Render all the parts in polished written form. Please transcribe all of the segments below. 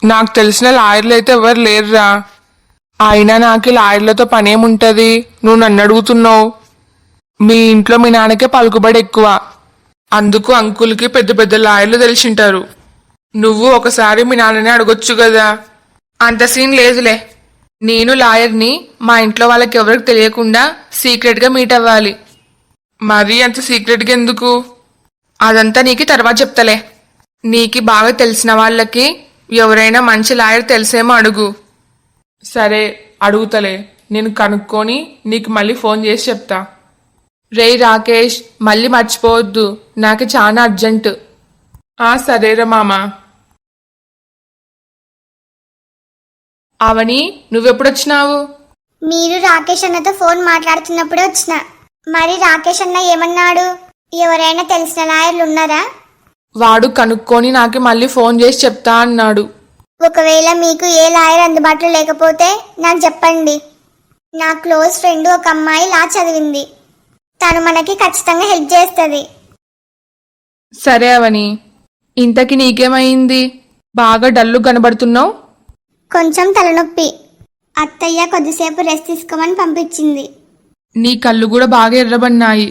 నాకు తెలిసిన లాయర్లు అయితే ఎవరు లేరురా. అయినా నాకు ఈ లాయర్లతో పనేముంటది? నువ్వు నన్ను అడుగుతున్నావు. మీ ఇంట్లో మీ నాన్నకే పలుకుబడి ఎక్కువ, అందుకు అంకుల్కి పెద్ద పెద్ద లాయర్లు తెలిసింటారు. నువ్వు ఒకసారి మీ నాన్నని అడగొచ్చు కదా. అంత సీన్ లేదులే. నేను లాయర్ని మా ఇంట్లో వాళ్ళకి ఎవరికి తెలియకుండా సీక్రెట్గా మీట్ అవ్వాలి. మరీ అంత సీక్రెట్గా ఎందుకు? అదంతా నీకు తర్వాత చెప్తలే. నీకు బాగా తెలిసిన వాళ్ళకి ఎవరైనా మంచి లాయర్ తెలిసేమో అడుగు. సరే అడుగుతలే. నేను కనుక్కొని నీకు మళ్ళీ ఫోన్ చేసి చెప్తా. రేయ్ రాకేష్, మళ్ళీ మర్చిపోవద్దు, నాకు చాలా అర్జెంటు. సరేరా మామా. అవని, నువ్వెప్పుడొచ్చినావు? మీరు రాకేష్ అన్నతో ఫోన్ మాట్లాడుతున్నప్పుడే వచ్చిన. మరి రాకేష్ అన్న ఏమన్నాడు? ఎవరైనా తెలిసిన లాయర్లు ఉన్నారా? వాడు కనుక్కొని నాకు మళ్ళీ ఫోన్ చేసి చెప్తా అన్నాడు. ఒకవేళ మీకు ఏ లాయర్ అందుబాటులో లేకపోతే నాకు చెప్పండి. నా క్లోజ్ ఫ్రెండ్ ఒక అమ్మాయి లా చదివింది. తను మనకి ఖచ్చితంగా హెల్ప్ చేస్తుంది. సరే అవని, ఇంతకి నీకేమైంది? బాగా డల్లు కనబడుతున్నావు. కొంచెం తలనొప్పి. అత్తయ్య కొద్దిసేపు రెస్ట్ తీసుకోమని పంపించింది. నీ కళ్ళు కూడా బాగా ఎర్రబడినాయి.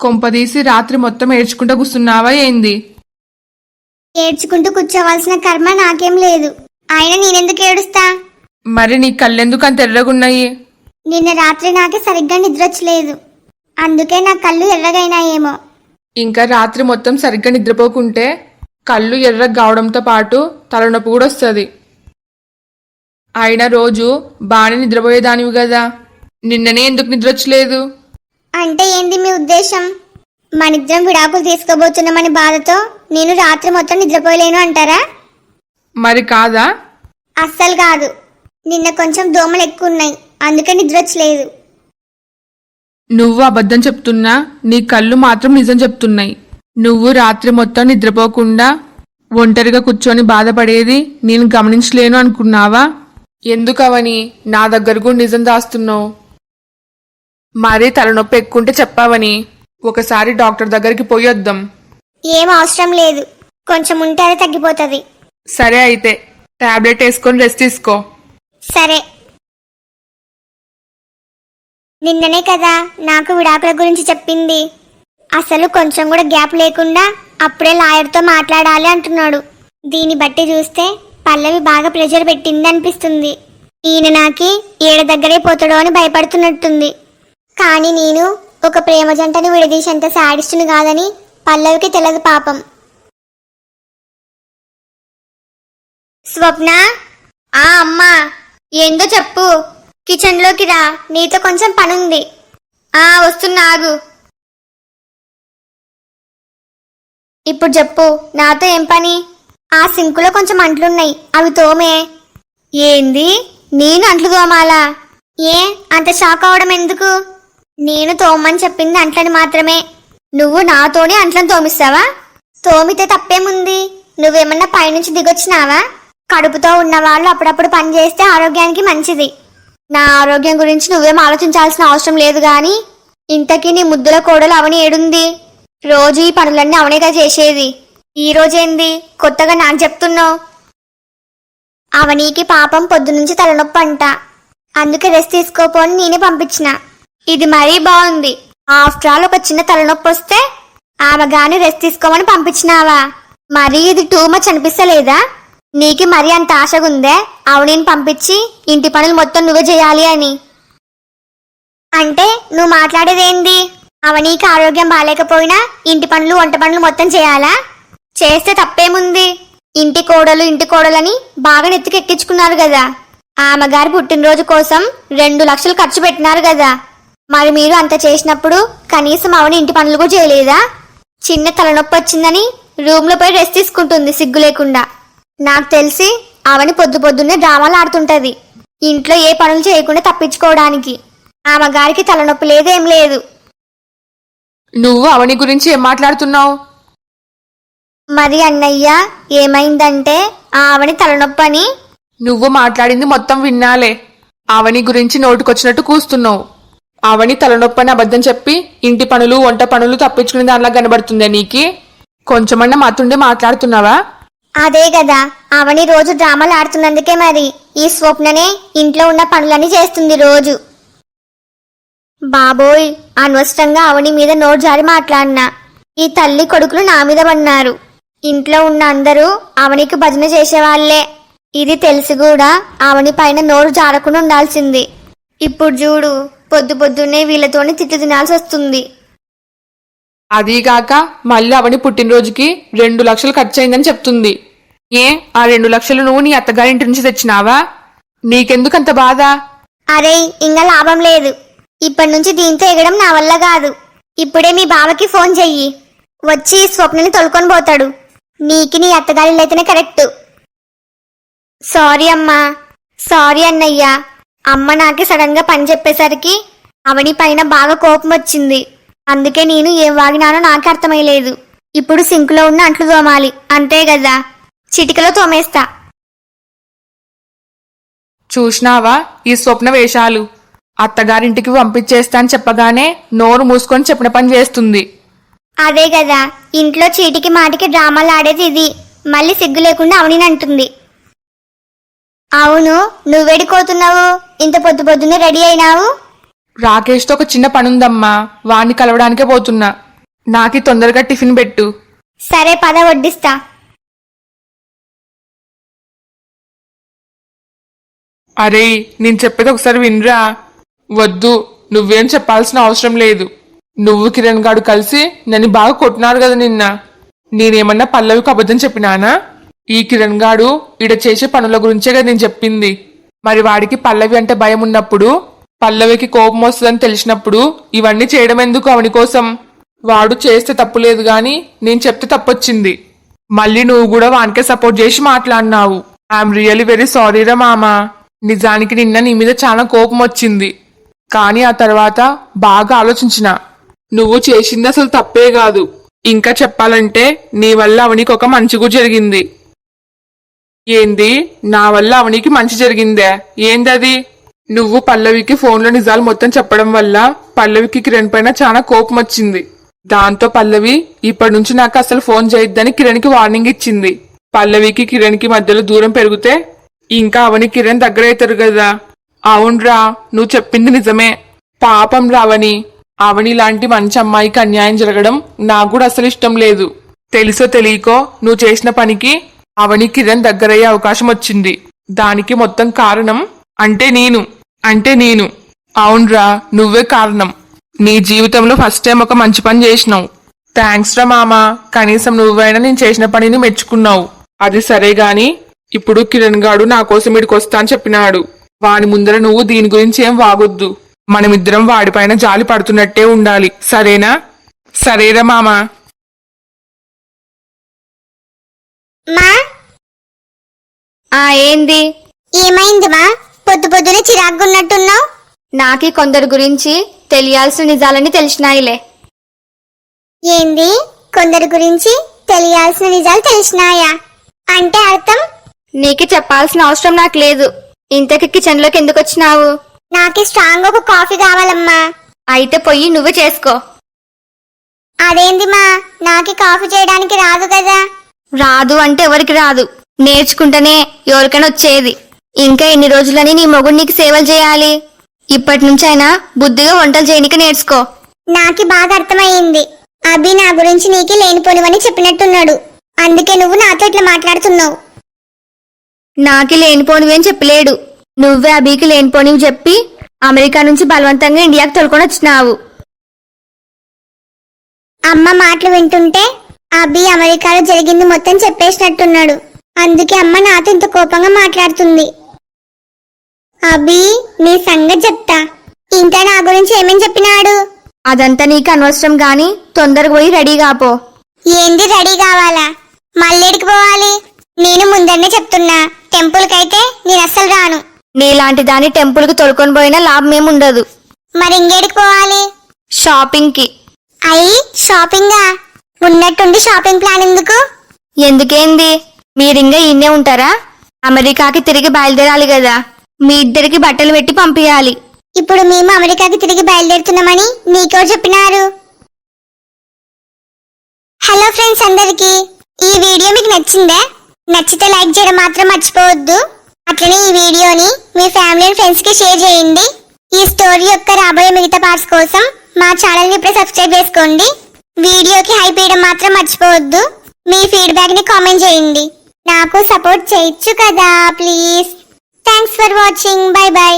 కొంపదీసి రాత్రి మొత్తం ఏడ్చుకుంటూ కూర్చున్నావా ఏంది? ఏడ్చుకుంటూ కూర్చోవలసిన కర్మ నాకేం లేదు. ఆయన నేనెందుకు ఏడుస్తా? మరి నీ కళ్ళెందుకు అంత ఎర్రగున్నాయి? నిన్న రాత్రి నాకే సరిగ్గా నిద్రొచ్చలేదు, అందుకే నా కళ్ళు ఎర్రగైనాయేమో. ఇంకా రాత్రి మొత్తం సరిగ్గా నిద్రపోకుంటే కళ్ళు ఎర్ర కావడంతో పాటు తలనొప్పి కూడా వస్తుంది. అయినా రోజు బాగానే నిద్రపోయేదానివి కదా, నిన్ననే ఎందుకు నిద్రొచ్చలేదు? అంటే ఏంది మీ ఉద్దేశం? మనిద్దరం విడాకులు తీసుకోబోతున్నామని బాధతో నేను రాత్రి మొత్తం నిద్రపోయలేను అంటారా? మరి కాదా? అస్సలు కాదు. నిన్న కొంచెం దోమలు ఎక్కువ ఉన్నాయి, అందుకే నిద్రొచ్చలేదు. నువ్వు అబద్ధం చెప్తున్నా, నీ కళ్ళు మాత్రం నిజం చెప్తున్నాయి. నువ్వు రాత్రి మొత్తం నిద్రపోకుండా ఒంటరిగా కూర్చొని బాధపడేది నేను గమనించలేను అనుకున్నావా? ఎందుకవని నా దగ్గర కూడా నిజం దాస్తున్నావు? మరీ తలనొప్పి ఎక్కుంటే చెప్పావని ఒకసారి డాక్టర్ దగ్గరికి పోయొద్దాం. ఏం అవసరం లేదు, కొంచెం ఉంటే అది తగ్గిపోతుంది. సరే అయితే టాబ్లెట్ వేసుకొని రెస్ట్ తీసుకో. సరే. నిన్ననే కదా నాకు విడాకుల గురించి చెప్పింది. అసలు కొంచెం కూడా గ్యాప్ లేకుండా అప్పుడే లాయర్తో మాట్లాడాలి అంటున్నాడు. దీన్ని బట్టి చూస్తే పల్లవి బాగా ప్రెషర్ పెట్టింది అనిపిస్తుంది. ఈయన నాకి ఏడ దగ్గరే పోతాడో అని భయపడుతున్నట్టుంది. కానీ నేను ఒక ప్రేమ జంటని విడదీసేంత సాడిస్టుని కాదని పల్లవికి తెలదు పాపం. స్వప్న. అమ్మా. ఏందో చెప్పు. కిచెన్లోకి రా, నీతో కొంచెం పనుంది. వస్తున్నా, ఆగు. ఇప్పుడు చెప్పు, నాతో ఏం పని? ఆ సింకులో కొంచెం అంట్లున్నాయి, అవి తోమే. ఏంది? నేను అంట్లు తోమాలా? ఏ అంత షాక్ అవడం ఎందుకు? నేను తోమని చెప్పింది అంట్లని మాత్రమే. నువ్వు నాతోనే అంట్లను తోమిస్తావా? తోమితే తప్పేముంది? నువ్వేమన్నా పైనుంచి దిగొచ్చినావా? కడుపుతో ఉన్నవాళ్ళు అప్పుడప్పుడు పని చేస్తే ఆరోగ్యానికి మంచిది. నా ఆరోగ్యం గురించి నువ్వేం ఆలోచించాల్సిన అవసరం లేదు గాని, ఇంతకీ నీ ముద్దుల కోడలు అవని ఏడుంది? రోజు ఈ పనులన్నీ అవనేగా చేసేది. ఈ రోజేంది కొత్తగా నాకు చెప్తున్నావు? అవనీకి పాపం పొద్దునుంచి తలనొప్పి అంట, అందుకే రెస్ట్ తీసుకోపోని నేనే పంపించిన. ఇది మరీ బాగుంది. ఆఫ్టర్ ఆల్ ఒక చిన్న తలనొప్పి వస్తే ఆమె గాని రెస్ట్ తీసుకోమని పంపించినావా? మరీ ఇది టూ మచ్ అనిపిస్తలేదా? నీకు మరీ అంత ఆశగుందే అవనీని పంపించి ఇంటి పనులు మొత్తం నువ్వే చేయాలి అని? అంటే నువ్వు మాట్లాడేదేంది? అవనీకి ఆరోగ్యం బాగాలేకపోయినా ఇంటి పనులు వంట పనులు మొత్తం చేయాలా? చేస్తే తప్పేముంది? ఇంటి కోడలని బాగా నెత్తికెక్కించుకున్నారు కదా. ఆమె గారి పుట్టినరోజు కోసం 2 లక్షలు ఖర్చు పెట్టినారు కదా. మరి మీరు అంత చేసినప్పుడు కనీసం అవని ఇంటి పనులు కూడా చేయలేదా? చిన్న తలనొప్పి వచ్చిందని రూమ్ లో పోయి రెస్ట్ తీసుకుంటుంది సిగ్గు లేకుండా. నాకు తెలిసి అవని పొద్దున్నే డ్రామాలు ఆడుతుంటది, ఇంట్లో ఏ పనులు చేయకుండా తప్పించుకోవడానికి. ఆమె గారికి తలనొప్పి లేదేం లేదు. నువ్వు అవని గురించి ఏం మాట్లాడుతున్నావు? మరి అన్నయ్య ఏమైందంటే ఆవని తలనొప్పని. నువ్వు మాట్లాడింది మొత్తం విన్నాలే. అవని గురించి నోటుకొచ్చినట్టు కూస్తున్నావు. అవని తలనొప్పని అబద్ధం చెప్పి ఇంటి పనులు వంట పనులు తప్పించుకునే దానిలా కనబడుతుందే నీకి? కొంచెమన్నా మాతుండే మాట్లాడుతున్నావా? అదే కదా అవని రోజు డ్రామాలు ఆడుతున్నందుకే మరి ఈ స్వప్ననే ఇంట్లో ఉన్న పనులన్నీ చేస్తుంది రోజు. బాబోయ్, అనవసరంగా అవని మీద నోరు జారి మాట్లాడినా. ఈ తల్లి కొడుకులు నా మీద పన్నారు. ఇంట్లో ఉన్న అందరూ అవనికి భజన చేసేవాళ్లే. ఇది తెలిసి కూడా అవని పైన నోరు జారకుండా ఉండాల్సింది. ఇప్పుడు చూడు, పొద్దు పొద్దున్నే వీళ్ళతోనే తిట్లు తినాల్సి వస్తుంది. అదీగాక మళ్ళీ అవని పుట్టినరోజుకి 2 లక్షలు ఖర్చు అయిందని చెప్తుంది. ఏ, ఆ 2 లక్షలు నువ్వు నీ అత్తగారింటి నుంచి తెచ్చినావా? నీకెందుకంత బాధ? అరే, ఇంకా లాభం లేదు. ఇప్పటి నుంచి దీంతో ఎగడం నా వల్ల కాదు. ఇప్పుడే మీ బావకి ఫోన్ చెయ్యి, వచ్చి ఈ స్వప్నని తొలుకొని పోతాడు. నీకి నీ అత్తగారిల్లైతేనే కరెక్ట్. సారీ అమ్మా. సారీ అన్నయ్య. అమ్మ నాకి సడన్ గా పని చెప్పేసరికి అవని పైన బాగా కోపం వచ్చింది. అందుకే నేను ఏం వాగినానో నాకే అర్థమయ్యలేదు. ఇప్పుడు సింకులో ఉన్న అంట్లు తోమాలి, అంతే కదా. చిటికలో తోమేస్తా. చూసినావా ఈ స్వప్న వేషాలు? అత్తగారింటికి పంపించేస్తా అని చెప్పగానే నోరు మూసుకొని చెప్పిన పని చేస్తుంది. అదే కదా, ఇంట్లో చీటికి మాటికి డ్రామాలు ఆడేది ఇది. మళ్ళీ సిగ్గు లేకుండా అవని అంటుంది. అవును, నువ్వెడికోతున్నావు? ఇంత పొద్దు పొద్దున్నే రెడీ అయినావు? రాకేష్తో ఒక చిన్న పనుందమ్మా, వాణ్ణి కలవడానికే పోతున్నా. నాకి తొందరగా టిఫిన్ పెట్టు. సరే పద, వడ్డిస్తా. అరే, నేను చెప్పేది ఒకసారి వినరా. వద్దు, నువ్వేం చెప్పాల్సిన అవసరం లేదు. నువ్వు కిరణ్ గాడు కలిసి నన్ను బాగా కొట్టినారు కదా నిన్న. నేనేమన్నా పల్లవికి అబద్ధం చెప్పినానా? ఈ కిరణ్ గాడు ఈడ చేసే పనుల గురించే కదా నేను చెప్పింది. మరి వాడికి పల్లవి అంటే భయం ఉన్నప్పుడు, పల్లవికి కోపం వస్తుందని తెలిసినప్పుడు ఇవన్నీ చేయడం ఎందుకు అవని కోసం? వాడు చేస్తే తప్పులేదు గాని నేను చెప్తే తప్పొచ్చింది. మళ్ళీ నువ్వు కూడా వానికే సపోర్ట్ చేసి మాట్లాడినావు. ఐఎమ్ రియలీ వెరీ సారీరా మామా. నిజానికి నిన్న నీ మీద చాలా కోపం వచ్చింది, కానీ ఆ తర్వాత బాగా ఆలోచించిన. నువ్వు చేసింది అసలు తప్పే కాదు. ఇంకా చెప్పాలంటే నీ వల్ల అవనికి ఒక మంచి కూడా జరిగింది. ఏంది? నా వల్ల అవనికి మంచి జరిగిందే? ఏందది? నువ్వు పల్లవికి ఫోన్లో నిజాలు మొత్తం చెప్పడం వల్ల పల్లవికి కిరణ్ పైన చాలా కోపం వచ్చింది. దాంతో పల్లవి ఇప్పటి నుంచి నాకు అసలు ఫోన్ చేయొద్దని కిరణ్కి వార్నింగ్ ఇచ్చింది. పల్లవికి కిరణ్కి మధ్యలో దూరం పెరిగితే ఇంకా అవని కిరణ్ దగ్గర అవుతారు కదా. అవునరా, నువ్వు చెప్పింది నిజమే. పాపం రావని, అవని లాంటి మంచి అమ్మాయికి అన్యాయం జరగడం నాకు కూడా అసలు ఇష్టం లేదు. తెలుసో తెలియకో నువ్వు చేసిన పనికి అవని కిరణ్ దగ్గరయ్యే అవకాశం వచ్చింది. దానికి మొత్తం కారణం అంటే నేను. అవునరా, నువ్వే కారణం. నీ జీవితంలో ఫస్ట్ టైం ఒక మంచి పని చేసినావు. థ్యాంక్స్ రా మామా. కనీసం నువ్వైనా నేను చేసిన పనిని మెచ్చుకున్నావు. అది సరే గాని ఇప్పుడు కిరణ్ గాడు నా కోసం ఇడికి వస్తా అని చెప్పినాడు. వాని ముందర నువ్వు దీని గురించి ఏం వాగొద్దు. మనమిద్దరం వాడిపైన జాలి పడుతున్నట్టే ఉండాలి, సరేనా? సరేరా మామా. ఏంది? ఏమైంది మా? పొద్దు పొద్దునే చిరాకున్నట్టున్నావు. నాకి కొందరి గురించి తెలియాల్సిన నిజాలని తెలిసినాయిలే. ఏంది? కొందరి గురించి తెలియాల్సిన నిజాలు తెలిసినాయా అంటే అర్థం? నీకు చెప్పాల్సిన అవసరం నాకు లేదు. ఇంతకి కిచెన్ లోకి ఎందుకు వచ్చినావు? నాకు స్ట్రాంగ్ ఒక కాఫీ కావాలమ్మా. అయితే పొయ్యి నువ్వే చేసుకో. అదేంది మా, నాకు కాఫీ చేయడానికి రాదు కదా. రాదు అంటే ఎవరికి రాదు, నేర్చుకుంటేనే ఎవరికైనా వచ్చేది. ఇంకా ఎన్ని రోజులని నీ మొగుడు నీకు సేవలు చేయాలి? ఇప్పటి నుంచైనా బుద్ధిగా వంటలు చేయనికి నేర్చుకో. నాకి బాగా అర్థమయ్యింది. అభి నా గురించి నీకి లేనిపోనివని చెప్పినట్టున్నాడు. అందుకే నువ్వు నాతో ఇట్లా మాట్లాడుతున్నావు. నాకి లేనిపోనివి అని చెప్పలేడు. నువ్వే అభికి లేనిపోనివి చెప్పి అమెరికా నుంచి బలవంతంగా ఇండియాకి తోలుకొని వచ్చినావు. అమ్మ మాటలు వింటుంటే అభి అమెరికాలో జరిగింది మొత్తం చెప్పేసినట్టున్నాడు. అందుకే అమ్మ నాతో ఇంత కోపంగా మాట్లాడుతుంది. అభి, నీ సంగతి చెప్తా. ఇంకా నా గురించి ఏమేం చెప్పినాడు? అదంతా నీకు అనవసరం గాని తొందరగా పోయి రెడీ కాపో. ఏంది రెడీ కావాలా? మళ్ళీడికి పోవాలి? నేను ముందరనే చెప్తున్నా, టెంపుల్ కైతే నేను అస్సలు రాను. నీలాంటి దాన్ని టెంపుల్ కి తొలుకొని పోయినా లాభం ఏముండదు. మరి ఇంకేడికి పోవాలి? షాపింగ్ కి. అయ్యి షాపింగా? ఉన్నట్టుండి షాపింగ్ ప్లాన్ ఎందుకు? ఎందుకేంది? మీరింగా ఇన్నే ఉంటారా? అమెరికాకి తిరిగి బయలుదేరాలి కదా. మీ ఇద్దరికి బట్టలు పెట్టి పంపించాలి. ఇప్పుడు మేము అమెరికాకి తిరిగి బయలుదేరుతున్నామని నీకెవరు చెప్పినారు? హలో ఫ్రెండ్స్ అందరికి, ఈ వీడియో మీకు నచ్చిందా? నచ్చితే లైక్ చేయడం మాత్రం మర్చిపోవద్దు. అట్లనే ఈ వీడియోని మీ ఫ్యామిలీ అండ్ ఫ్రెండ్స్ కి షేర్ చేయండి. ఈ స్టోరీ యొక్క రాబోయే మిగతా పార్ట్స్ కోసం మా ఛానల్ ని ఇప్పుడే సబ్స్క్రైబ్ చేసుకోండి. వీడియోకి హైప్ ఇవ్వడం మాత్రం మర్చిపోవద్దు. మీ ఫీడ్బ్యాక్ ని కామెంట్ చేయండి. నాకు సపోర్ట్ చేయొచ్చు కదా please. Thanks for watching. By by.